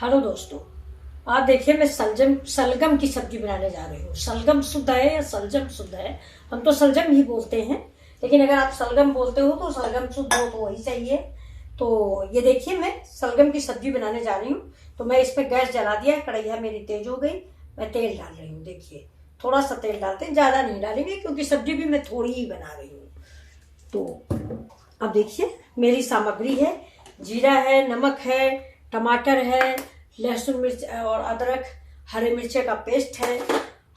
Hello दोस्तों, आज देखिए मैं सलगम की सब्जी बनाने जा रही हूँ। सलगम शुद्ध है या सलजम शुद्ध है? हम तो सलजम ही बोलते हैं, लेकिन अगर आप सलगम बोलते हो तो सलगम शुद्ध हो तो वही सही है। तो ये देखिए मैं सलगम की सब्जी बनाने जा रही हूँ। तो मैं इस पर गैस जला दिया, कढ़ैया मेरी तेज हो गई। मैं तेल डाल रही हूँ। देखिए थोड़ा सा तेल डालते हैं, ज्यादा नहीं डालेंगे क्योंकि सब्जी भी मैं थोड़ी ही बना रही हूँ। तो अब देखिए मेरी सामग्री है, जीरा है, नमक है, टमाटर है, लहसुन मिर्च और अदरक, हरे मिर्चे का पेस्ट है,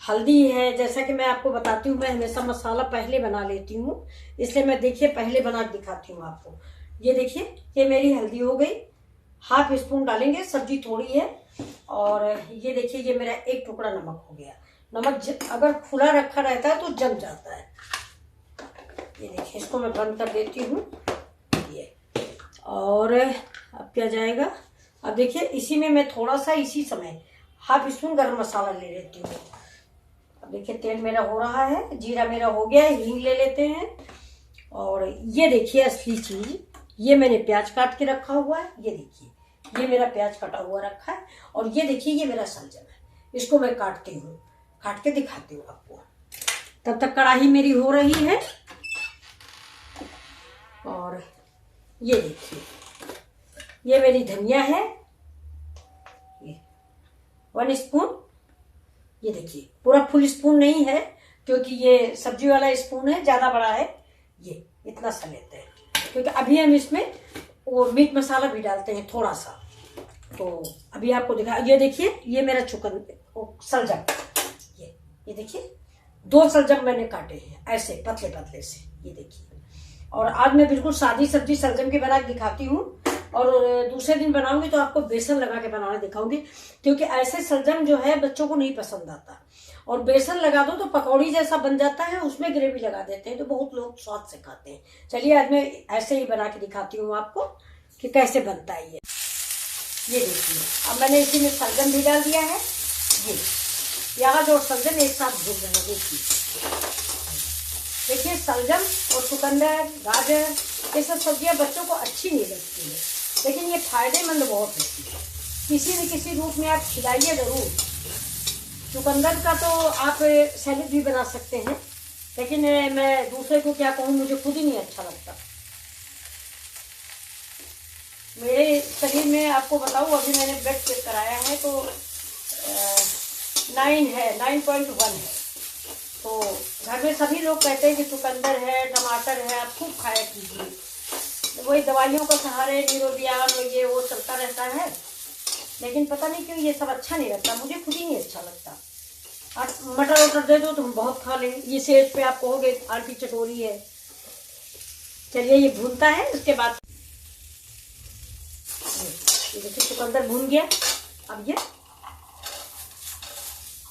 हल्दी है। जैसा कि मैं आपको बताती हूँ, मैं हमेशा मसाला पहले बना लेती हूँ, इसलिए मैं देखिए पहले बना के दिखाती हूँ आपको। ये देखिए ये मेरी हल्दी हो गई, हाफ स्पून डालेंगे, सब्जी थोड़ी है। और ये देखिए ये मेरा एक टुकड़ा नमक हो गया। नमक अगर खुला रखा रहता है तो जम जाता है। ये देखिए इसको मैं बंद कर देती हूँ। ये और अब क्या जाएगा, अब देखिए इसी में मैं थोड़ा सा इसी समय हाफ स्पून गरम मसाला ले लेती हूँ। अब देखिए तेल मेरा हो रहा है, जीरा मेरा हो गया है, हींग ले लेते हैं। और ये देखिए असली चीज, ये मैंने प्याज काट के रखा हुआ है। ये देखिए ये मेरा प्याज कटा हुआ रखा है। और ये देखिए ये मेरा सलजम है, इसको मैं काटती हूँ, काट के दिखाती हूँ आपको। तब तक कढ़ाई मेरी हो रही है। और ये देखिए ये मेरी धनिया है, ये 1 स्पून। ये देखिए पूरा फुल स्पून नहीं है क्योंकि ये सब्जी वाला स्पून है, ज्यादा बड़ा है। ये इतना सा लेते हैं क्योंकि अभी हम इसमें वो मीट मसाला भी डालते हैं थोड़ा सा। तो अभी आपको दिखा, ये देखिए ये मेरा सलजम, ये देखिए 2 सलजम मैंने काटे हैं ऐसे पतले पतले से। ये देखिए, और आज मैं बिल्कुल सादी सब्जी सलजम की बना के दिखाती हूँ। और दूसरे दिन बनाऊंगी तो आपको बेसन लगा के बनाना दिखाऊंगी, क्योंकि ऐसे सलजम जो है बच्चों को नहीं पसंद आता। और बेसन लगा दो तो पकौड़ी जैसा बन जाता है, उसमें ग्रेवी लगा देते हैं तो बहुत लोग स्वाद से खाते हैं। चलिए आज मैं ऐसे ही बना के दिखाती हूँ आपको कि कैसे बनता है। ये देखिए अब मैंने इसी में सलजम भी डाल दिया है। ये प्याज और सलजम एक साथ भून रहे हैं। देखिए सलजम और चुकंदर, गाजर, ये सब सब्जियां बच्चों को अच्छी नहीं लगती है, लेकिन ये फायदेमंद बहुत होती है। किसी न किसी रूप में आप खिलाइए जरूर। चुकंदर का तो आप सैलेड भी बना सकते हैं, लेकिन मैं दूसरे को क्या कहूँ, मुझे खुद ही नहीं अच्छा लगता। मेरे शरीर में आपको बताऊँ, अभी मैंने ब्लड चेक कराया है तो 9.1 है। तो घर में सभी लोग कहते हैं कि चुकंदर है, टमाटर है, आप खूब खाया कीजिए। तो वही दवाइयों का सहारे न्यूरोबियान और ये वो चलता रहता है, लेकिन पता नहीं क्यों ये सब अच्छा नहीं लगता, मुझे खुद ही नहीं अच्छा लगता। आप मटर वटर दे दो तो हम बहुत खा लेंगे, ये सेज पे आप कहोगे आर की चटोरी है। चलिए ये भूनता है, उसके बाद ये देखिए चुकंदर भून गया। अब ये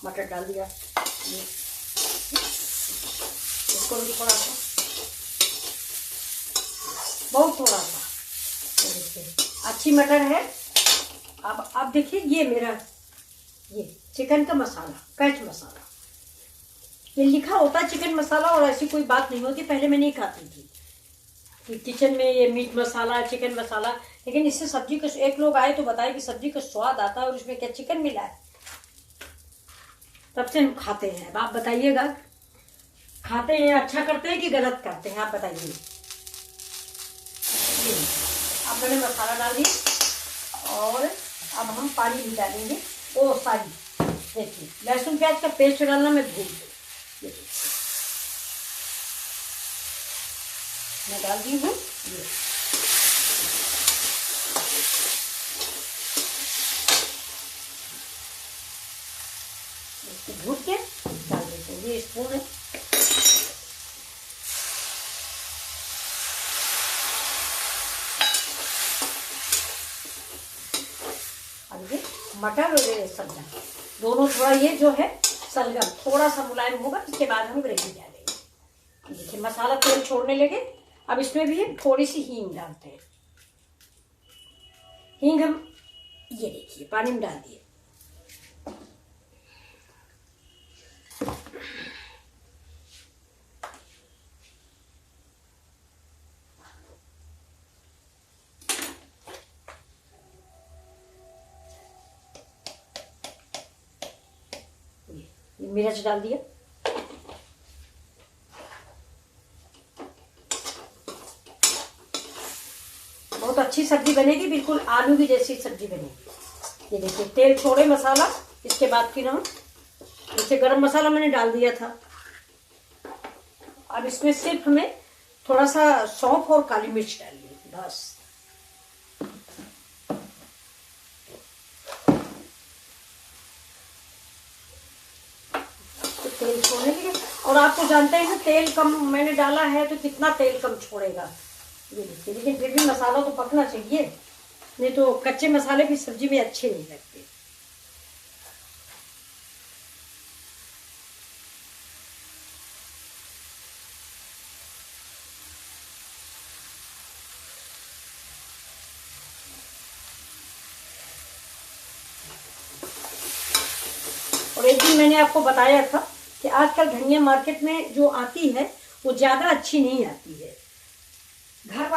मटर डाल दिया, इसको भी थोड़ा सा, बहुत थोड़ा सा। अच्छी मटर है। अब देखिए ये मेरा ये चिकन का मसाला, कैच मसाला, ये लिखा होता है चिकन मसाला, और ऐसी कोई बात नहीं होती। पहले मैं नहीं खाती थी कि किचन में ये मीट मसाला, चिकन मसाला, लेकिन इससे सब्जी का, एक लोग आए तो बताए कि सब्जी का स्वाद आता है और इसमें क्या चिकन मिला है, तब से हम खाते हैं। अब आप बताइएगा, खाते हैं अच्छा करते हैं कि गलत करते हैं, आप बताइए। अब मैंने मसाला डाल दिया और अब हम पानी भी डालेंगे। ओ सॉरी, देखिए लहसुन प्याज का पेस्ट डालना मैं भूल गई, मैं डाल दी हूँ। इसको भून के डाल देते हैं, ये स्पून है। अब ये मटर और ये सब्जा दोनों, थोड़ा ये जो है सलगम थोड़ा सा मुलायम होगा, इसके बाद हम ग्रेवी डालेंगे। देखिए मसाला तेल छोड़ने लगे। अब इसमें भी थोड़ी सी हींग डालते हैं। हींग हम ये देखिए पानी में डाल दिए। मिर्च डाल दिया। बहुत अच्छी सब्जी बनेगी, बिल्कुल आलू की जैसी सब्जी बनेगी। ये देखिए तेल छोड़े मसाला। इसके बाद फिर हम जैसे गरम मसाला मैंने डाल दिया था। अब इसमें सिर्फ हमें थोड़ा सा सौंफ और काली मिर्च डालिए बस। तो तेल छोड़ने के लिए, और आपको जानते हैं तेल कम मैंने डाला है तो कितना तेल कम छोड़ेगा ये देखिए। लेकिन फिर भी मसाला तो पकना चाहिए, नहीं तो कच्चे मसाले भी सब्जी में अच्छे नहीं लगते। और एक दिन मैंने आपको बताया था कि आजकल धनिया मार्केट में जो आती है वो ज्यादा अच्छी नहीं आती है। घर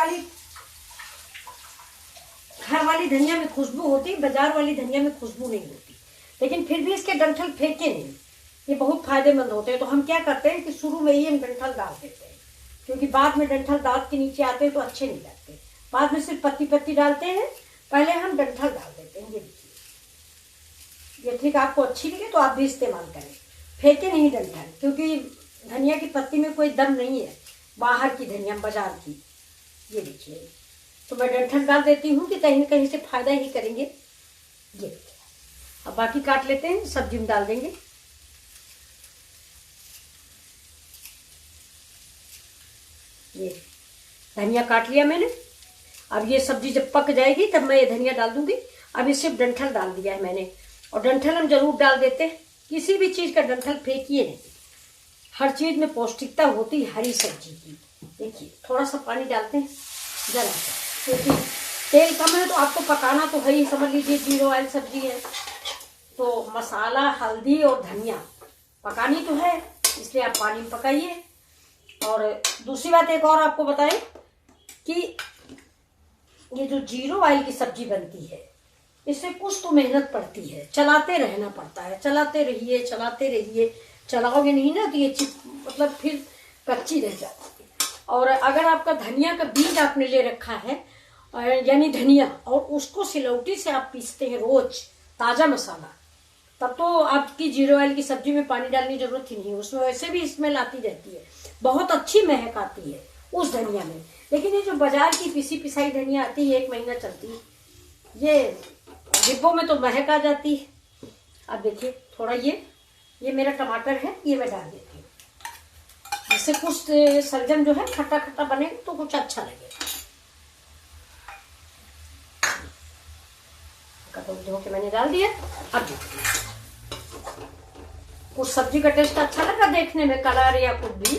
वाली धनिया में खुशबू होती, बाजार वाली धनिया में खुशबू नहीं होती। लेकिन फिर भी इसके डंठल फेंके नहीं, ये बहुत फायदेमंद होते हैं। तो हम क्या करते हैं कि शुरू में ही हम डंठल डाल देते हैं, क्योंकि बाद में डंठल दांत के नीचे आते हैं तो अच्छे नहीं लगते। बाद में सिर्फ पत्ती पत्ती डालते हैं, पहले हम डंठल डाल देते हैं। ये देखिए, ये ट्रिक आपको अच्छी लगे तो आप भी इस्तेमाल करें। फेंके नहीं डंठल, क्योंकि धनिया की पत्ती में कोई दम नहीं है, बाहर की धनिया बाजार की। ये देखिए, तो मैं डंठल डाल देती हूँ कि कहीं न कहीं से फायदा ही करेंगे। ये देखिए, अब बाकी काट लेते हैं, सब्जी में डाल देंगे। ये धनिया काट लिया मैंने। अब ये सब्जी जब पक जाएगी तब मैं ये धनिया डाल दूंगी। अब ये सिर्फ डंठल डाल दिया है मैंने, और डंठल हम जरूर डाल देते हैं। किसी भी चीज का डंठल फेंकिए नहीं, हर चीज में पौष्टिकता होती है हरी सब्जी की। देखिए थोड़ा सा पानी डालते हैं जरा सा, क्योंकि तेल कम है तो आपको पकाना तो है ही। समझ लीजिए 0 ऑयल सब्जी है तो मसाला, हल्दी और धनिया पकानी तो है, इसलिए आप पानी में पकाइए। और दूसरी बात एक और आपको बताएं कि ये जो 0 ऑयल की सब्जी बनती है, इससे कुछ तो मेहनत पड़ती है, चलाते रहना पड़ता है। चलाते रहिए, चलाओगे नहीं ना तो ये मतलब फिर कच्ची रह जाती है। और अगर आपका धनिया का बीज आपने ले रखा है, यानी धनिया, और उसको सिलौटी से आप पीसते हैं रोज ताजा मसाला, तब तो आपकी 0 ऑयल की सब्जी में पानी डालने की जरूरत ही नहीं है। उसमें वैसे भी स्मेल आती रहती है, बहुत अच्छी महक आती है उस धनिया में। लेकिन ये जो बाजार की पिसी पिसाई धनिया आती है, 1 महीना चलती है, ये डिब्बों में तो महक आ जाती है। अब देखिए थोड़ा ये मेरा टमाटर है, ये मैं डाल देती हूँ, जिससे कुछ सलजम जो है खट्टा खट्टा बने तो कुछ अच्छा लगे। कटोरी धो के मैंने डाल दिया। अब कुछ सब्जी का टेस्ट अच्छा लगा देखने में, कलर या कुछ भी,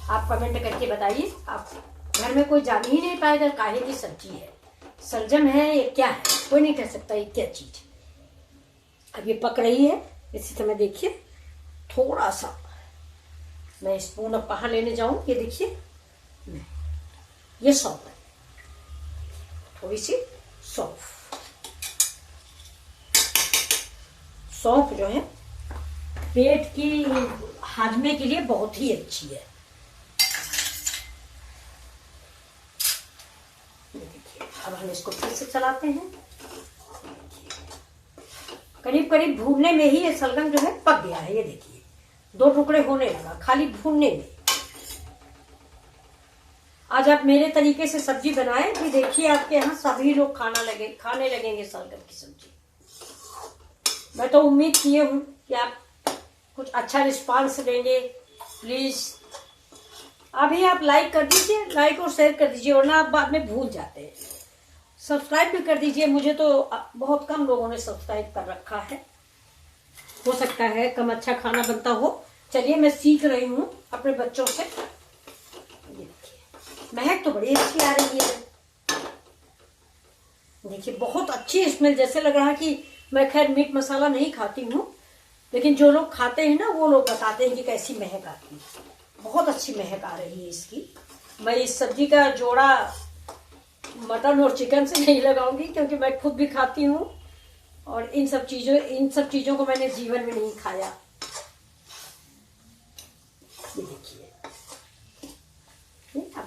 आप कमेंट करके बताइए। आप घर में कोई जान ही नहीं पाएगा काहे की सब्जी है, सलजम है ये क्या है, कोई नहीं कह सकता ये क्या चीज। अब ये पक रही है इसी समय। देखिए थोड़ा सा मैं स्पून अब कहाँ लेने जाऊं, ये देखिए ये सौंफ है, थोड़ी सी सौंफ जो है पेट की हाजमे के लिए बहुत ही अच्छी है। देखिए अब हम इसको फिर से चलाते हैं। करीब करीब भूनने में ही ये सलगम जो है पक गया है। ये देखिए 2 टुकड़े होने लगा खाली भूनने में। आज आप मेरे तरीके से सब्जी बनाएं कि देखिए आपके यहाँ सभी लोग खाने लगेंगे सलगम की सब्जी। मैं तो उम्मीद किए हूँ कि आप कुछ अच्छा रिस्पांस देंगे। प्लीज अभी आप लाइक कर दीजिए, लाइक और शेयर कर दीजिए, वरना आप बाद में भूल जाते हैं। सब्सक्राइब भी कर दीजिए, मुझे तो बहुत कम लोगों ने सब्सक्राइब कर रखा है। हो सकता है कम अच्छा खाना बनता हो। चलिए मैं सीख रही हूँ अपने बच्चों से। देखिए महक तो बड़ी अच्छी आ रही है। देखिए बहुत अच्छी स्मेल, जैसे लग रहा है कि मैं खैर मीट मसाला नहीं खाती हूँ, लेकिन जो लोग खाते हैं ना वो लोग बताते हैं कि कैसी महक आती है। बहुत अच्छी महक आ रही है इसकी। मैं इस सब्जी का जोड़ा मटन और चिकन से नहीं लगाऊंगी, क्योंकि मैं खुद भी खाती हूँ और इन सब चीजों को मैंने जीवन में नहीं खाया।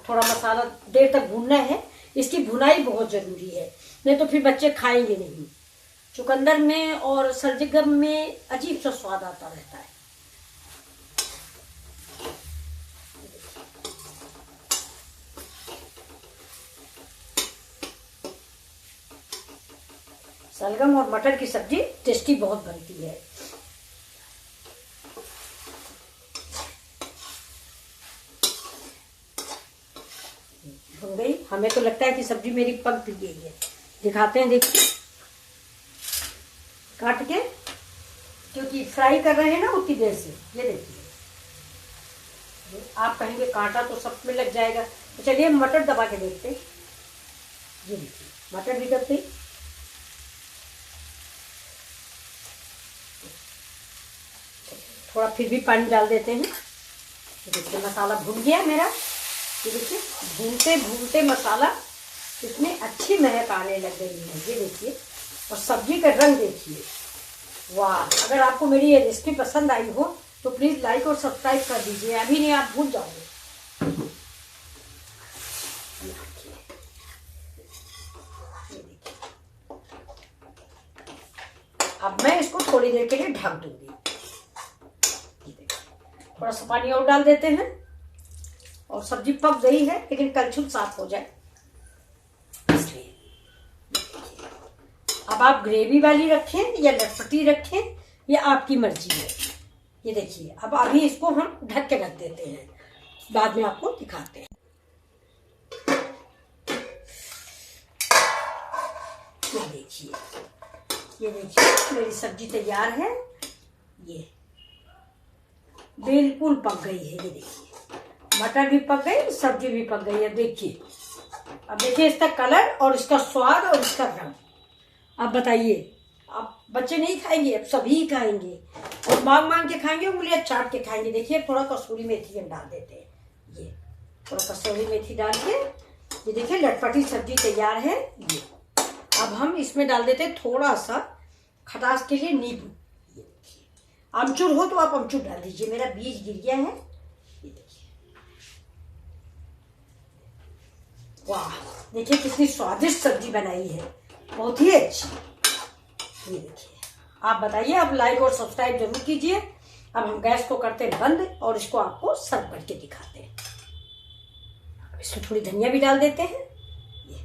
थोड़ा मसाला देर तक भूनना है। इसकी भुनाई बहुत जरूरी है, नहीं तो फिर बच्चे खाएंगे नहीं। चुकंदर में और सलजम में अजीब सा स्वाद आता रहता है। सलगम और मटर की सब्जी टेस्टी बहुत बनती है। भुन गई। हमें तो लगता है कि सब्जी मेरी पक भी गई है। दिखाते हैं, देखिए काट के, क्योंकि फ्राई कर रहे हैं ना उतनी देर से। ये देखिए, आप कहेंगे कांटा तो सब में लग जाएगा, तो चलिए मटर दबा के देखते हैं। ये देखिए मटर भी दब गई। थोड़ा फिर भी पानी डाल देते हैं। देखिए मसाला भुन गया मेरा। ये देखिए भूनते भूनते मसाला इसमें अच्छी महक आने लग गई है। ये देखिए, और सब्जी का रंग देखिए, वाह। अगर आपको मेरी ये रेसिपी पसंद आई हो तो प्लीज लाइक और सब्सक्राइब कर दीजिए, अभी नहीं आप भूल जाओगे। अब मैं इसको थोड़ी देर के लिए ढक दूंगी। थोड़ा सा पानी और डाल देते हैं, और सब्जी पक गई है लेकिन कलछुल साफ हो जाए इसलिए। अब आप ग्रेवी वाली रखें या लटपटी रखें, ये आपकी मर्जी है। ये देखिए, अब अभी इसको हम ढक के रख देते हैं, बाद में आपको दिखाते हैं। ये देखिए मेरी सब्जी तैयार है। ये बिल्कुल पक गई है। ये देखिए मटर भी पक गई, सब्जी भी पक गई है। देखिए, अब देखिए इसका कलर और इसका स्वाद और इसका रंग। अब बताइए, अब बच्चे नहीं खाएंगे, अब सभी खाएंगे, और मांग मांग के खाएंगे, उंगलियां चाट के खाएंगे। देखिए थोड़ा कसूरी मेथी हम डाल देते हैं। ये थोड़ा कसूरी मेथी डाल के, ये देखिए लटपटी सब्जी तैयार है। ये अब हम इसमें डाल देते हैं थोड़ा सा खटास के लिए नींबू। आमचूर हो तो आप आमचूर डाल दीजिए, मेरा बीज गिर गया है। ये देखिए, वाह, देखिए कितनी स्वादिष्ट सब्जी बनाई है, बहुत ही अच्छी। ये देखिए, आप बताइए, आप लाइक और सब्सक्राइब जरूर कीजिए। अब हम गैस को करते हैं बंद और इसको आपको सर्व करके दिखाते हैं। इसमें थोड़ी धनिया भी डाल देते हैं। ये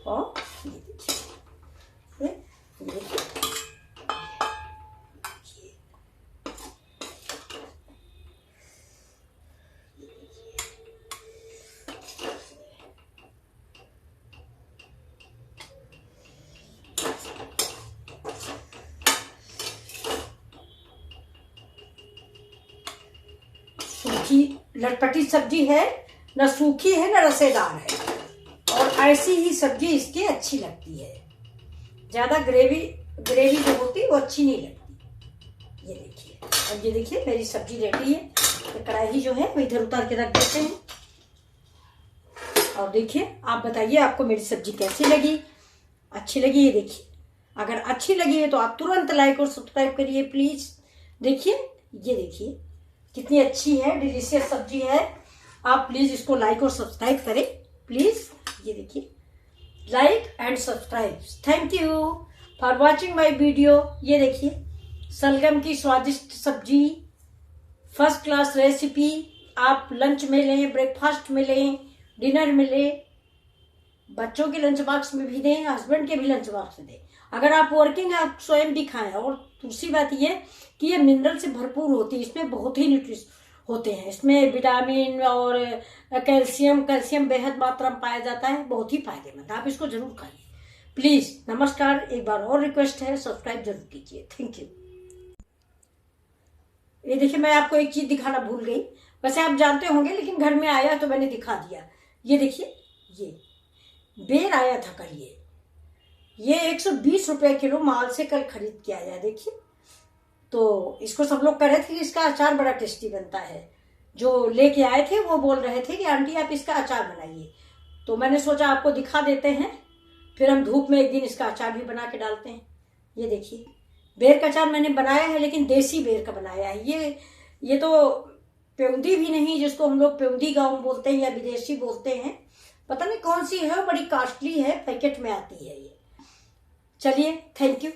और ये देखिए, ये देखिए, सूखी लटपटी सब्जी है, ना सूखी है ना रसेदार है, और ऐसी ही सब्जी इसकी अच्छी लगती है। ज्यादा ग्रेवी जो होती है वो अच्छी नहीं लगती। ये देखिए, अब ये देखिए मेरी सब्जी रेडी है। तो कढ़ाई जो है वो इधर उतार के रख देते हैं। और देखिए, आप बताइए आपको मेरी सब्जी कैसी लगी, अच्छी लगी? ये देखिए, अगर अच्छी लगी है तो आप तुरंत लाइक और सब्सक्राइब करिए प्लीज। देखिए, ये देखिए कितनी अच्छी है, डिलीशियस सब्जी है। आप प्लीज इसको लाइक और सब्सक्राइब करें प्लीज। ये देखिए, like and subscribe. Thank you for watching my video. ये देखिए सलगम की स्वादिष्ट सब्जी, फर्स्ट क्लास रेसिपी। आप लंच में लें, ब्रेकफास्ट में लें, डिनर में लें, बच्चों के लंच बॉक्स में भी दें, हस्बैंड के भी लंच बॉक्स में दें। अगर आप वर्किंग, आप स्वयं भी खाएं। और दूसरी बात ये कि ये मिनरल से भरपूर होती है, इसमें बहुत ही न्यूट्रिश होते हैं। इसमें विटामिन और कैल्शियम बेहद मात्रा में पाया जाता है, बहुत ही फायदेमंद। आप इसको जरूर खाइए प्लीज। नमस्कार, एक बार और रिक्वेस्ट है, सब्सक्राइब जरूर कीजिए। Thank you. ये देखिए, मैं आपको एक चीज दिखाना भूल गई, वैसे आप जानते होंगे लेकिन घर में आया तो मैंने दिखा दिया। ये देखिए, ये बेर आया था कल। ये 120 रुपए किलो माल से कल खरीद के आया। देखिए, तो इसको सब लोग कह रहे थे कि इसका अचार बड़ा टेस्टी बनता है। जो लेके आए थे वो बोल रहे थे कि आंटी आप इसका अचार बनाइए, तो मैंने सोचा आपको दिखा देते हैं, फिर हम धूप में एक दिन इसका अचार भी बना के डालते हैं। ये देखिए, बेर का अचार मैंने बनाया है, लेकिन देसी बेर का बनाया है। ये तो प्योंदी भी नहीं, जिसको हम लोग प्योंदी गाउन बोलते हैं या विदेशी बोलते हैं, पता नहीं कौन सी है, बड़ी कॉस्टली है, पैकेट में आती है ये। चलिए, थैंक यू।